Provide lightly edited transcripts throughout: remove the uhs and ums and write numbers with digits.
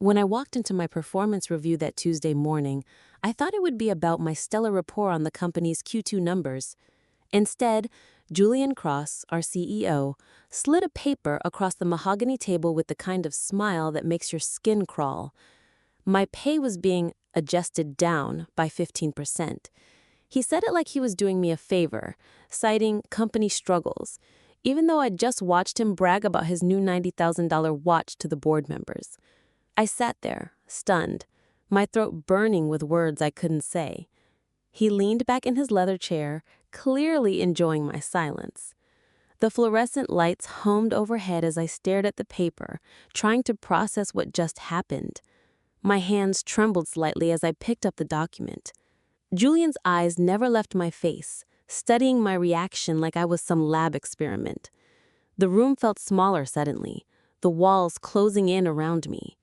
When I walked into my performance review that Tuesday morning, I thought it would be about my stellar rapport on the company's Q2 numbers. Instead, Julian Cross, our CEO, slid a paper across the mahogany table with the kind of smile that makes your skin crawl. My pay was being adjusted down by 15%. He said it like he was doing me a favor, citing company struggles, even though I'd just watched him brag about his new $90,000 watch to the board members. I sat there, stunned, my throat burning with words I couldn't say. He leaned back in his leather chair, clearly enjoying my silence. The fluorescent lights hummed overhead as I stared at the paper, trying to process what just happened. My hands trembled slightly as I picked up the document. Julian's eyes never left my face, studying my reaction like I was some lab experiment. The room felt smaller suddenly, the walls closing in around me.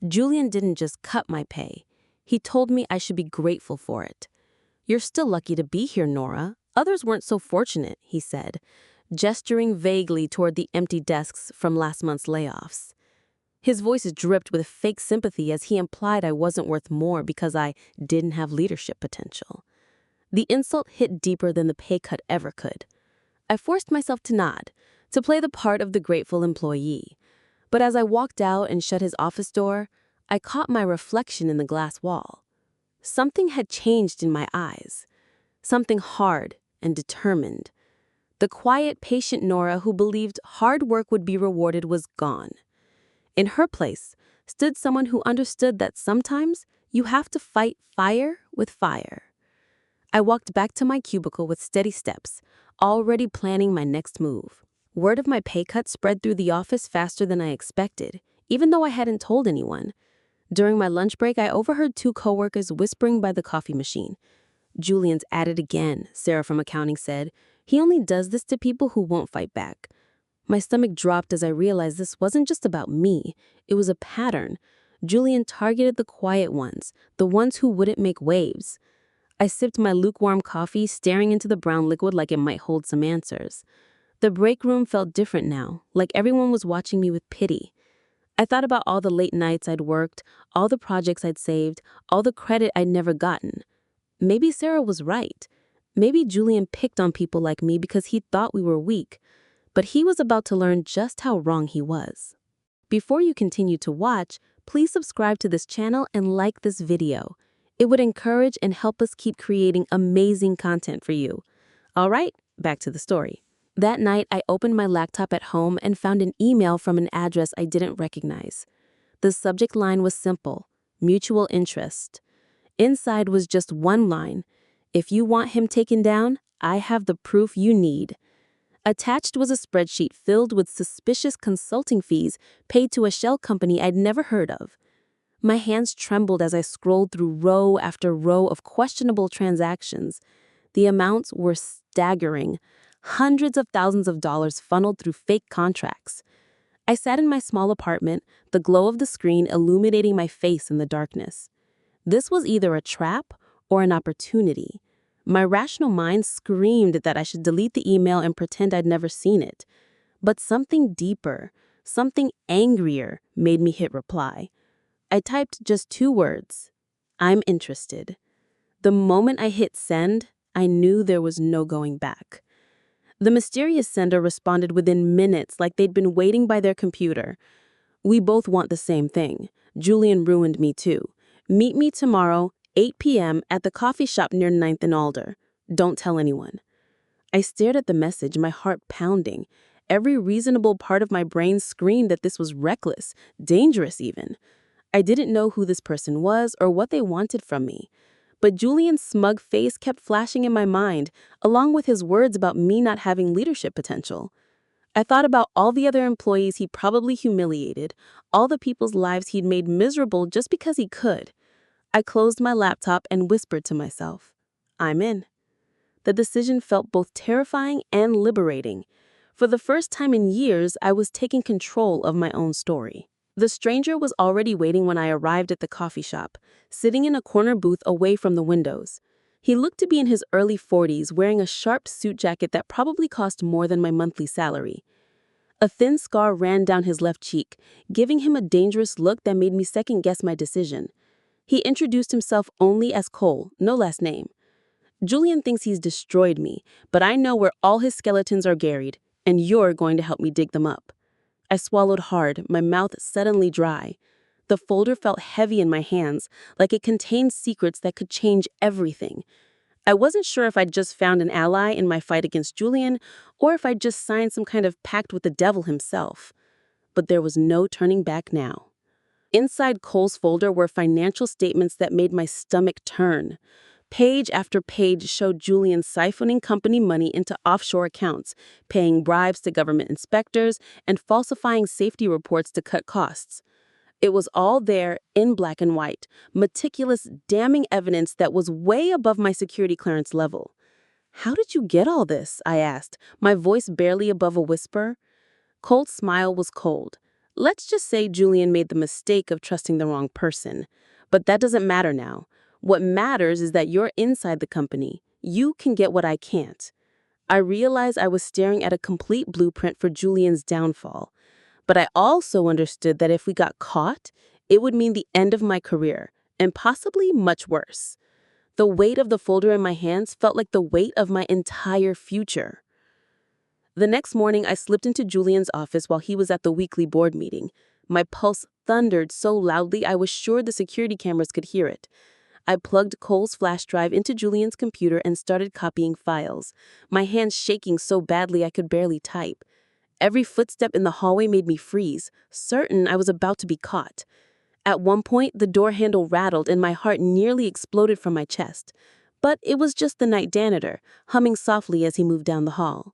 Julian didn't just cut my pay. He told me I should be grateful for it. "You're still lucky to be here, Nora. Others weren't so fortunate," he said, gesturing vaguely toward the empty desks from last month's layoffs. His voice dripped with fake sympathy as he implied I wasn't worth more because I didn't have leadership potential. The insult hit deeper than the pay cut ever could. I forced myself to nod, to play the part of the grateful employee. But as I walked out and shut his office door, I caught my reflection in the glass wall. Something had changed in my eyes. Something hard and determined. The quiet, patient Nora who believed hard work would be rewarded was gone. In her place stood someone who understood that sometimes you have to fight fire with fire. I walked back to my cubicle with steady steps, already planning my next move. Word of my pay cut spread through the office faster than I expected, even though I hadn't told anyone. During my lunch break, I overheard two coworkers whispering by the coffee machine. "Julian's at it again," Sarah from accounting said. "He only does this to people who won't fight back." My stomach dropped as I realized this wasn't just about me. It was a pattern. Julian targeted the quiet ones, the ones who wouldn't make waves. I sipped my lukewarm coffee, staring into the brown liquid like it might hold some answers. The break room felt different now, like everyone was watching me with pity. I thought about all the late nights I'd worked, all the projects I'd saved, all the credit I'd never gotten. Maybe Sarah was right. Maybe Julian picked on people like me because he thought we were weak. But he was about to learn just how wrong he was. Before you continue to watch, please subscribe to this channel and like this video. It would encourage and help us keep creating amazing content for you. All right, back to the story. That night, I opened my laptop at home and found an email from an address I didn't recognize. The subject line was simple: mutual interest. Inside was just one line: "If you want him taken down, I have the proof you need." Attached was a spreadsheet filled with suspicious consulting fees paid to a shell company I'd never heard of. My hands trembled as I scrolled through row after row of questionable transactions. The amounts were staggering. Hundreds of thousands of dollars funneled through fake contracts. I sat in my small apartment, the glow of the screen illuminating my face in the darkness. This was either a trap or an opportunity. My rational mind screamed that I should delete the email and pretend I'd never seen it. But something deeper, something angrier, made me hit reply. I typed just 2 words: "I'm interested." The moment I hit send, I knew there was no going back. The mysterious sender responded within minutes, like they'd been waiting by their computer. "We both want the same thing. Julian ruined me too. Meet me tomorrow, 8 p.m. at the coffee shop near 9th and Alder. Don't tell anyone." I stared at the message, my heart pounding. Every reasonable part of my brain screamed that this was reckless, dangerous even. I didn't know who this person was or what they wanted from me. But Julian's smug face kept flashing in my mind, along with his words about me not having leadership potential. I thought about all the other employees he probably humiliated, all the people's lives he'd made miserable just because he could. I closed my laptop and whispered to myself, "I'm in." The decision felt both terrifying and liberating. For the first time in years, I was taking control of my own story. The stranger was already waiting when I arrived at the coffee shop, sitting in a corner booth away from the windows. He looked to be in his early 40s, wearing a sharp suit jacket that probably cost more than my monthly salary. A thin scar ran down his left cheek, giving him a dangerous look that made me second-guess my decision. He introduced himself only as Cole, no last name. Julian thinks he's destroyed me, but I know where all his skeletons are buried, and you're going to help me dig them up. I swallowed hard, my mouth suddenly dry. The folder felt heavy in my hands, like it contained secrets that could change everything. I wasn't sure if I'd just found an ally in my fight against Julian, or if I'd just signed some kind of pact with the devil himself. But there was no turning back now. Inside Cole's folder were financial statements that made my stomach turn. Page after page showed Julian siphoning company money into offshore accounts, paying bribes to government inspectors, and falsifying safety reports to cut costs. It was all there in black and white, meticulous, damning evidence that was way above my security clearance level. "How did you get all this?" I asked, my voice barely above a whisper. Cole's smile was cold. "Let's just say Julian made the mistake of trusting the wrong person. But that doesn't matter now. What matters is that you're inside the company. You can get what I can't." I realized I was staring at a complete blueprint for Julian's downfall. But I also understood that if we got caught, it would mean the end of my career, and possibly much worse. The weight of the folder in my hands felt like the weight of my entire future. The next morning, I slipped into Julian's office while he was at the weekly board meeting. My pulse thundered so loudly I was sure the security cameras could hear it. I plugged Cole's flash drive into Julian's computer and started copying files, my hands shaking so badly I could barely type. Every footstep in the hallway made me freeze, certain I was about to be caught. At one point, the door handle rattled and my heart nearly exploded from my chest. But it was just the night janitor, humming softly as he moved down the hall.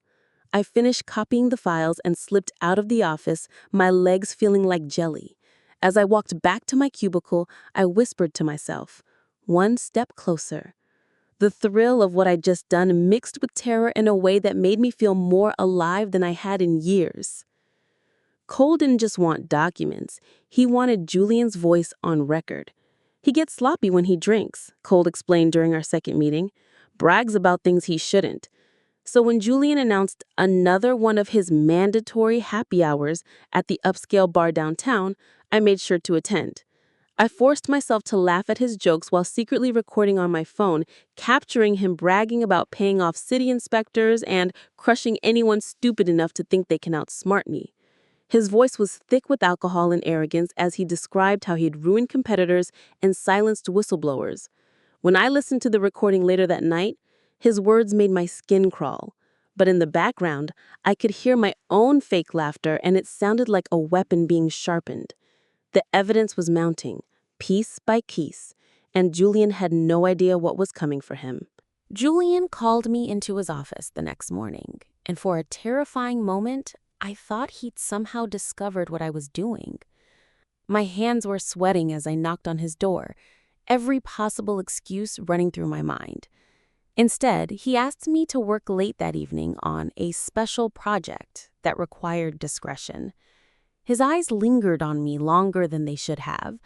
I finished copying the files and slipped out of the office, my legs feeling like jelly. As I walked back to my cubicle, I whispered to myself, "One step closer." The thrill of what I'd just done mixed with terror in a way that made me feel more alive than I had in years. Cole didn't just want documents. He wanted Julian's voice on record. "He gets sloppy when he drinks," Cole explained during our second meeting. "Brags about things he shouldn't." So when Julian announced another one of his mandatory happy hours at the upscale bar downtown, I made sure to attend. I forced myself to laugh at his jokes while secretly recording on my phone, capturing him bragging about paying off city inspectors and crushing anyone stupid enough to think they can outsmart me. His voice was thick with alcohol and arrogance as he described how he'd ruined competitors and silenced whistleblowers. When I listened to the recording later that night, his words made my skin crawl. But in the background, I could hear my own fake laughter, and it sounded like a weapon being sharpened. The evidence was mounting, piece by piece, and Julian had no idea what was coming for him. Julian called me into his office the next morning, and for a terrifying moment, I thought he'd somehow discovered what I was doing. My hands were sweating as I knocked on his door, every possible excuse running through my mind. Instead, he asked me to work late that evening on a special project that required discretion. His eyes lingered on me longer than they should have,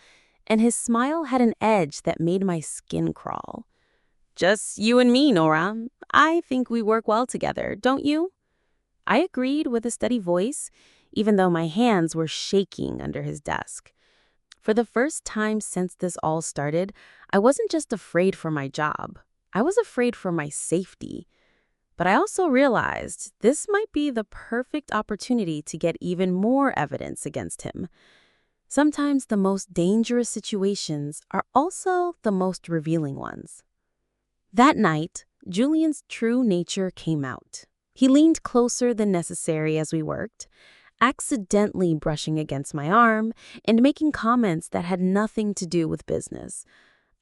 and his smile had an edge that made my skin crawl. "Just you and me, Nora. I think we work well together, don't you?" I agreed with a steady voice, even though my hands were shaking under his desk. For the first time since this all started, I wasn't just afraid for my job. I was afraid for my safety. But I also realized this might be the perfect opportunity to get even more evidence against him. Sometimes the most dangerous situations are also the most revealing ones. That night, Julian's true nature came out. He leaned closer than necessary as we worked, accidentally brushing against my arm and making comments that had nothing to do with business.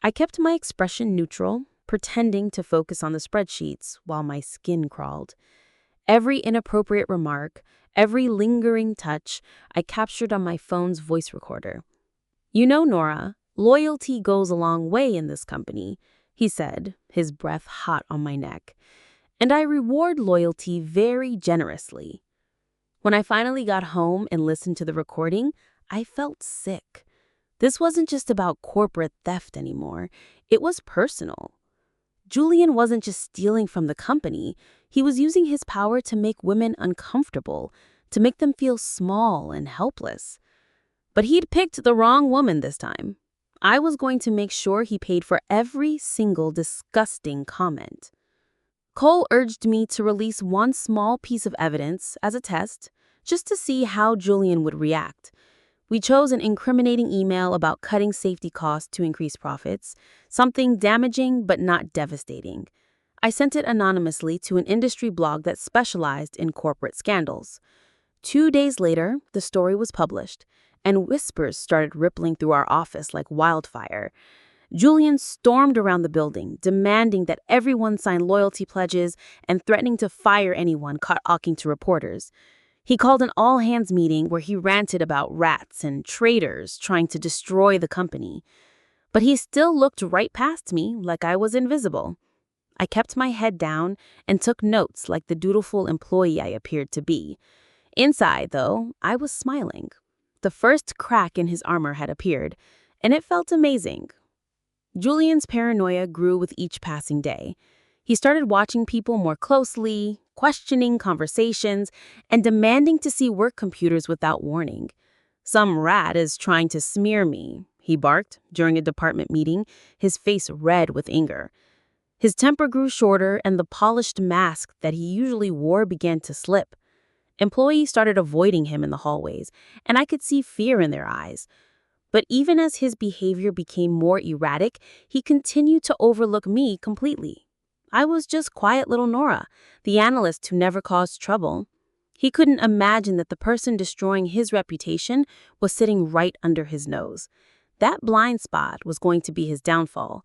I kept my expression neutral, pretending to focus on the spreadsheets while my skin crawled. Every inappropriate remark, every lingering touch, I captured on my phone's voice recorder. "You know, Nora, loyalty goes a long way in this company," he said, his breath hot on my neck. "And I reward loyalty very generously." When I finally got home and listened to the recording, I felt sick. This wasn't just about corporate theft anymore. It was personal. Julian wasn't just stealing from the company. He was using his power to make women uncomfortable, to make them feel small and helpless. But he'd picked the wrong woman this time. I was going to make sure he paid for every single disgusting comment. Cole urged me to release one small piece of evidence as a test, just to see how Julian would react. We chose an incriminating email about cutting safety costs to increase profits, something damaging but not devastating. I sent it anonymously to an industry blog that specialized in corporate scandals. 2 days later, the story was published, and whispers started rippling through our office like wildfire. Julian stormed around the building, demanding that everyone sign loyalty pledges and threatening to fire anyone caught talking to reporters. He called an all-hands meeting where he ranted about rats and traitors trying to destroy the company. But he still looked right past me like I was invisible. I kept my head down and took notes like the dutiful employee I appeared to be. Inside, though, I was smiling. The first crack in his armor had appeared, and it felt amazing. Julian's paranoia grew with each passing day. He started watching people more closely, questioning conversations, and demanding to see work computers without warning. "Some rat is trying to smear me," he barked during a department meeting, his face red with anger. His temper grew shorter, and the polished mask that he usually wore began to slip. Employees started avoiding him in the hallways, and I could see fear in their eyes. But even as his behavior became more erratic, he continued to overlook me completely. I was just quiet little Nora, the analyst who never caused trouble. He couldn't imagine that the person destroying his reputation was sitting right under his nose. That blind spot was going to be his downfall.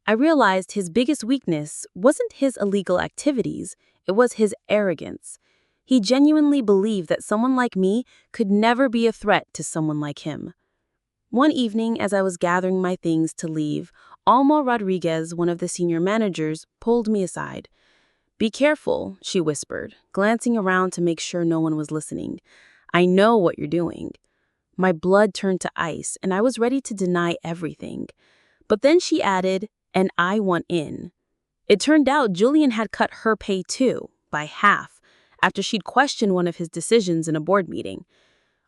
I realized his biggest weakness wasn't his illegal activities, it was his arrogance. He genuinely believed that someone like me could never be a threat to someone like him. One evening, as I was gathering my things to leave, Alma Rodriguez, one of the senior managers, pulled me aside. "Be careful," she whispered, glancing around to make sure no one was listening. "I know what you're doing." My blood turned to ice, and I was ready to deny everything. But then she added, "And I want in." It turned out Julian had cut her pay too, by half, after she'd questioned one of his decisions in a board meeting.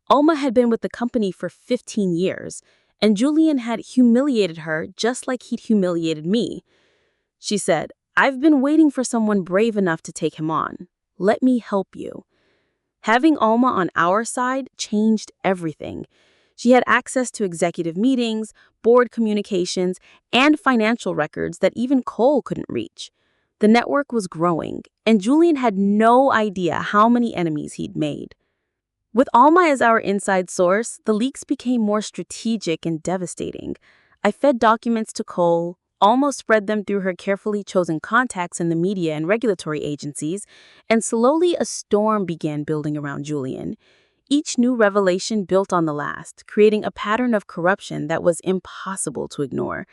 Alma had been with the company for 15 years, and Julian had humiliated her just like he'd humiliated me. She said, "I've been waiting for someone brave enough to take him on. Let me help you." Having Alma on our side changed everything. She had access to executive meetings, board communications, and financial records that even Cole couldn't reach. The network was growing, and Julian had no idea how many enemies he'd made. With Alma as our inside source, the leaks became more strategic and devastating. I fed documents to Cole, Alma spread them through her carefully chosen contacts in the media and regulatory agencies, and slowly a storm began building around Julian. Each new revelation built on the last, creating a pattern of corruption that was impossible to ignore.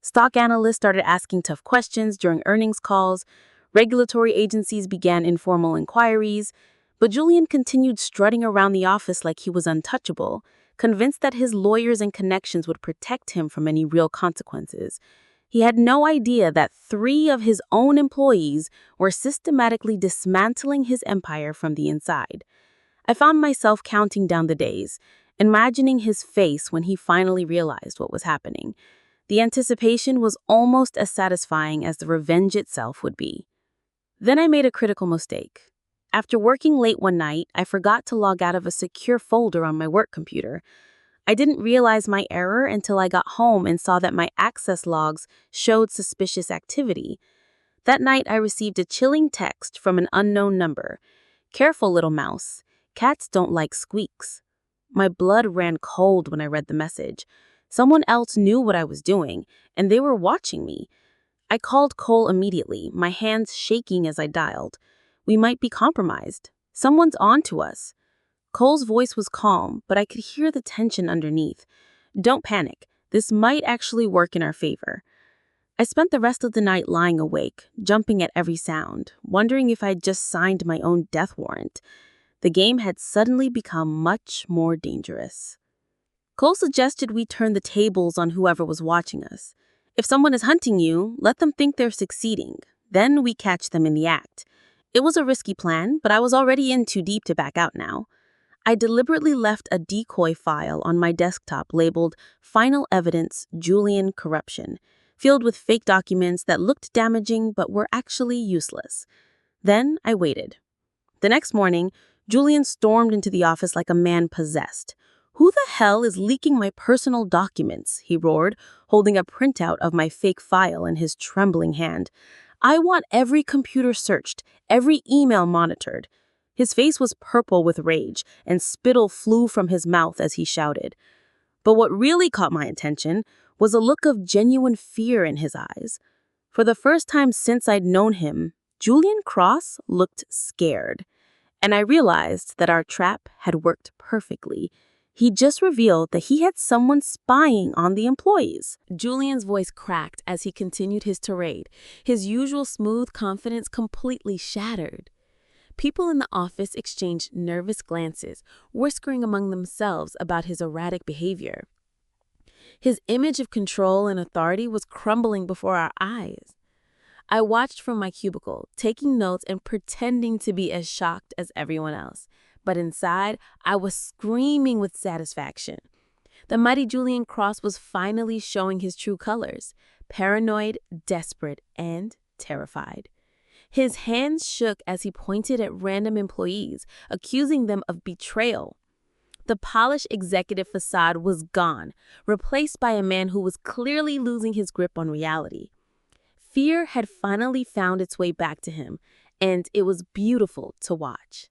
Stock analysts started asking tough questions during earnings calls, regulatory agencies began informal inquiries, but Julian continued strutting around the office like he was untouchable, convinced that his lawyers and connections would protect him from any real consequences. He had no idea that 3 of his own employees were systematically dismantling his empire from the inside. I found myself counting down the days, imagining his face when he finally realized what was happening. The anticipation was almost as satisfying as the revenge itself would be. Then I made a critical mistake. After working late one night, I forgot to log out of a secure folder on my work computer. I didn't realize my error until I got home and saw that my access logs showed suspicious activity. That night, I received a chilling text from an unknown number. "Careful, little mouse. Cats don't like squeaks." My blood ran cold when I read the message. Someone else knew what I was doing, and they were watching me. I called Cole immediately, my hands shaking as I dialed. "We might be compromised. Someone's on to us." Cole's voice was calm, but I could hear the tension underneath. "Don't panic. This might actually work in our favor." I spent the rest of the night lying awake, jumping at every sound, wondering if I'd just signed my own death warrant. The game had suddenly become much more dangerous. Cole suggested we turn the tables on whoever was watching us. If someone is hunting you, let them think they're succeeding. Then we catch them in the act. It was a risky plan, but I was already in too deep to back out now. I deliberately left a decoy file on my desktop labeled Final Evidence Julian Corruption, filled with fake documents that looked damaging but were actually useless. Then I waited. The next morning, Julian stormed into the office like a man possessed. "Who the hell is leaking my personal documents?" he roared, holding a printout of my fake file in his trembling hand. "I want every computer searched, every email monitored." His face was purple with rage, and spittle flew from his mouth as he shouted. But what really caught my attention was a look of genuine fear in his eyes. For the first time since I'd known him, Julian Cross looked scared. And I realized that our trap had worked perfectly. He just revealed that he had someone spying on the employees. Julian's voice cracked as he continued his tirade, his usual smooth confidence completely shattered. People in the office exchanged nervous glances, whispering among themselves about his erratic behavior. His image of control and authority was crumbling before our eyes. I watched from my cubicle, taking notes and pretending to be as shocked as everyone else. But inside, I was screaming with satisfaction. The mighty Julian Cross was finally showing his true colors: paranoid, desperate, and terrified. His hands shook as he pointed at random employees, accusing them of betrayal. The polished executive facade was gone, replaced by a man who was clearly losing his grip on reality. Fear had finally found its way back to him, and it was beautiful to watch.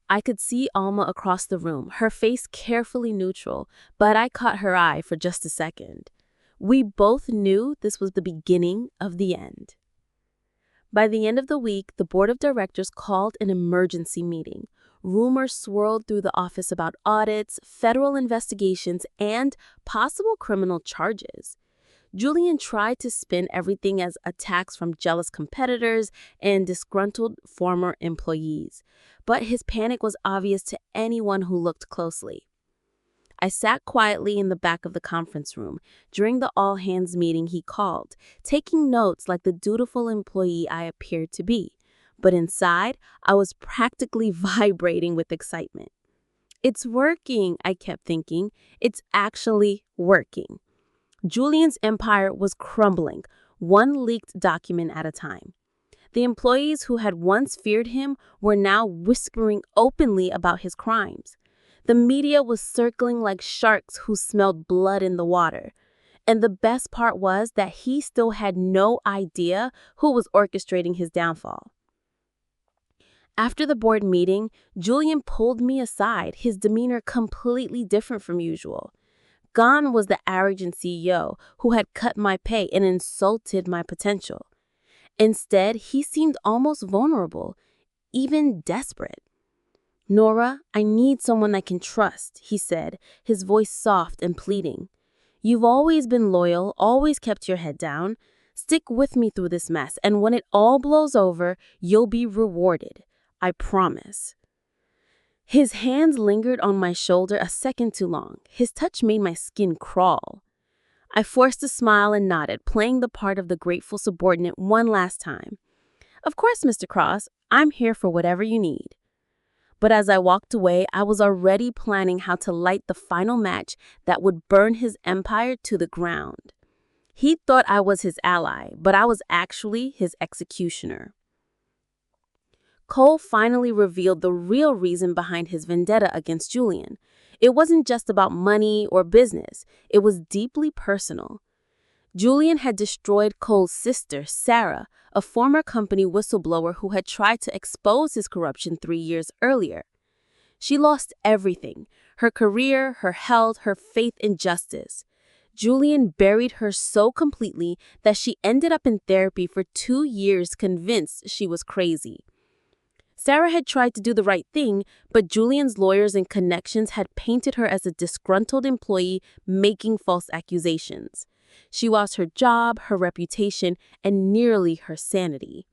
I could see Alma across the room, her face carefully neutral, but I caught her eye for just a second. We both knew this was the beginning of the end. By the end of the week, the board of directors called an emergency meeting. Rumors swirled through the office about audits, federal investigations, and possible criminal charges. Julian tried to spin everything as attacks from jealous competitors and disgruntled former employees, but his panic was obvious to anyone who looked closely. I sat quietly in the back of the conference room during the all-hands meeting he called, taking notes like the dutiful employee I appeared to be. But inside, I was practically vibrating with excitement. "It's working," I kept thinking. "It's actually working." Julian's empire was crumbling, one leaked document at a time. The employees who had once feared him were now whispering openly about his crimes. The media was circling like sharks who smelled blood in the water. And the best part was that he still had no idea who was orchestrating his downfall. After the board meeting, Julian pulled me aside, his demeanor completely different from usual. Gone was the arrogant CEO who had cut my pay and insulted my potential. Instead, he seemed almost vulnerable, even desperate. "Nora, I need someone I can trust," he said, his voice soft and pleading. "You've always been loyal, always kept your head down. Stick with me through this mess, and when it all blows over, you'll be rewarded. I promise." His hands lingered on my shoulder a second too long. His touch made my skin crawl. I forced a smile and nodded, playing the part of the grateful subordinate one last time. "Of course, Mr. Cross, I'm here for whatever you need." But as I walked away, I was already planning how to light the final match that would burn his empire to the ground. He thought I was his ally, but I was actually his executioner. Cole finally revealed the real reason behind his vendetta against Julian. It wasn't just about money or business. It was deeply personal. Julian had destroyed Cole's sister, Sarah, a former company whistleblower who had tried to expose his corruption 3 years earlier. She lost everything: her career, her health, her faith in justice. Julian buried her so completely that she ended up in therapy for 2 years, convinced she was crazy. Sarah had tried to do the right thing, but Julian's lawyers and connections had painted her as a disgruntled employee making false accusations. She lost her job, her reputation, and nearly her sanity.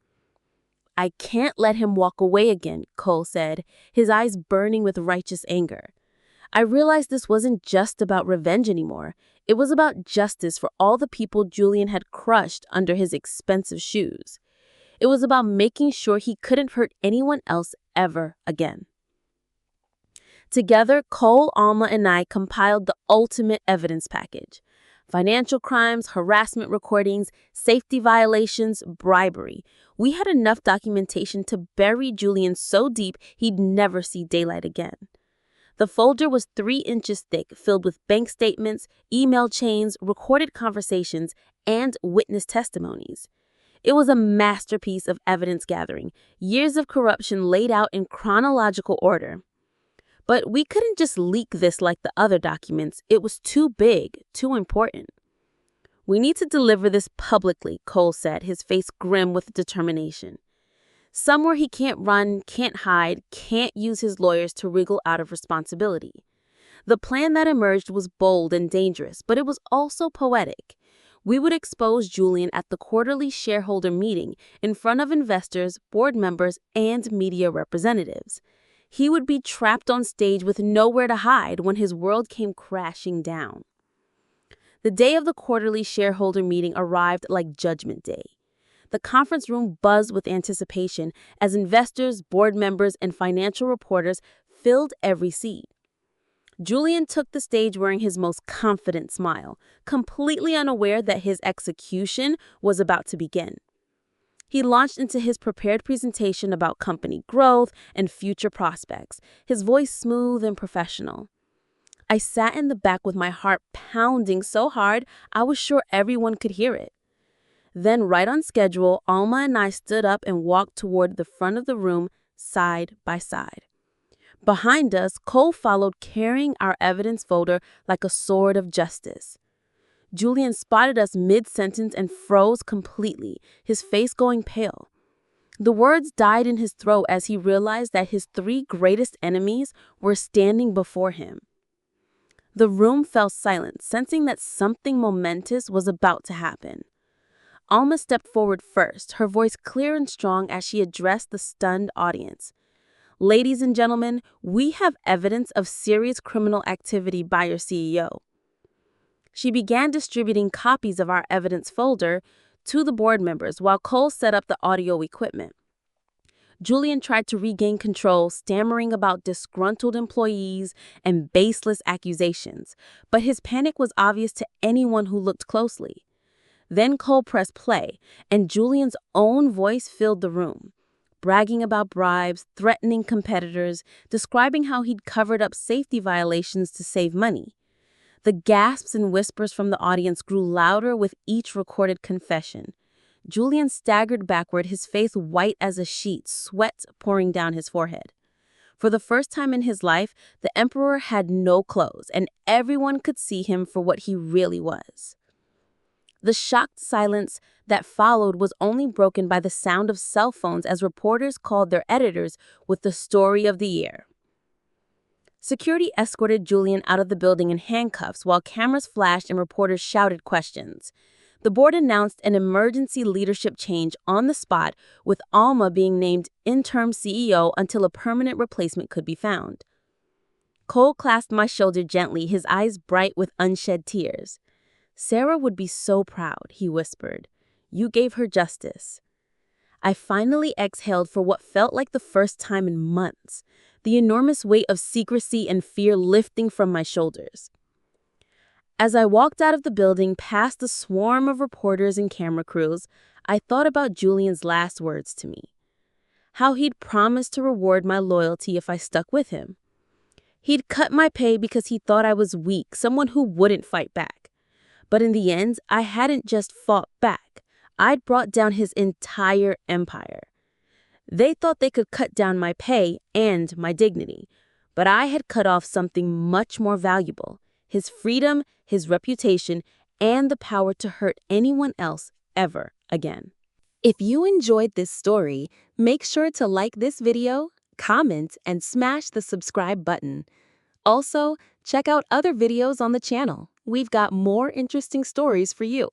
"I can't let him walk away again," Cole said, his eyes burning with righteous anger. I realized this wasn't just about revenge anymore. It was about justice for all the people Julian had crushed under his expensive shoes. It was about making sure he couldn't hurt anyone else ever again. Together, Cole, Alma, and I compiled the ultimate evidence package: financial crimes, harassment recordings, safety violations, bribery. We had enough documentation to bury Julian so deep he'd never see daylight again. The folder was 3 inches thick, filled with bank statements, email chains, recorded conversations, and witness testimonies. It was a masterpiece of evidence gathering, years of corruption laid out in chronological order. But we couldn't just leak this like the other documents. It was too big, too important. "We need to deliver this publicly," Cole said, his face grim with determination. "Somewhere he can't run, can't hide, can't use his lawyers to wriggle out of responsibility." The plan that emerged was bold and dangerous, but it was also poetic. We would expose Julian at the quarterly shareholder meeting in front of investors, board members, and media representatives. He would be trapped on stage with nowhere to hide when his world came crashing down. The day of the quarterly shareholder meeting arrived like Judgment Day. The conference room buzzed with anticipation as investors, board members, and financial reporters filled every seat. Julian took the stage wearing his most confident smile, completely unaware that his execution was about to begin. He launched into his prepared presentation about company growth and future prospects, his voice smooth and professional. I sat in the back with my heart pounding so hard I was sure everyone could hear it. Then, right on schedule, Alma and I stood up and walked toward the front of the room, side by side. Behind us, Cole followed, carrying our evidence folder like a sword of justice. Julian spotted us mid-sentence and froze completely, his face going pale. The words died in his throat as he realized that his 3 greatest enemies were standing before him. The room fell silent, sensing that something momentous was about to happen. Alma stepped forward first, her voice clear and strong as she addressed the stunned audience. "Ladies and gentlemen, we have evidence of serious criminal activity by your CEO." She began distributing copies of our evidence folder to the board members while Cole set up the audio equipment. Julian tried to regain control, stammering about disgruntled employees and baseless accusations, but his panic was obvious to anyone who looked closely. Then Cole pressed play, and Julian's own voice filled the room, bragging about bribes, threatening competitors, describing how he'd covered up safety violations to save money. The gasps and whispers from the audience grew louder with each recorded confession. Julian staggered backward, his face white as a sheet, sweat pouring down his forehead. For the first time in his life, the emperor had no clothes, and everyone could see him for what he really was. The shocked silence that followed was only broken by the sound of cell phones as reporters called their editors with the story of the year. Security escorted Julian out of the building in handcuffs while cameras flashed and reporters shouted questions. The board announced an emergency leadership change on the spot, with Alma being named interim CEO until a permanent replacement could be found. Cole clasped my shoulder gently, his eyes bright with unshed tears. "Sarah would be so proud," he whispered. "You gave her justice." I finally exhaled for what felt like the first time in months, the enormous weight of secrecy and fear lifting from my shoulders. As I walked out of the building past the swarm of reporters and camera crews, I thought about Julian's last words to me. How he'd promised to reward my loyalty if I stuck with him. He'd cut my pay because he thought I was weak, someone who wouldn't fight back. But in the end, I hadn't just fought back. I'd brought down his entire empire. They thought they could cut down my pay and my dignity, but I had cut off something much more valuable: his freedom, his reputation, and the power to hurt anyone else ever again. If you enjoyed this story, make sure to like this video, comment, and smash the subscribe button. Also, check out other videos on the channel. We've got more interesting stories for you.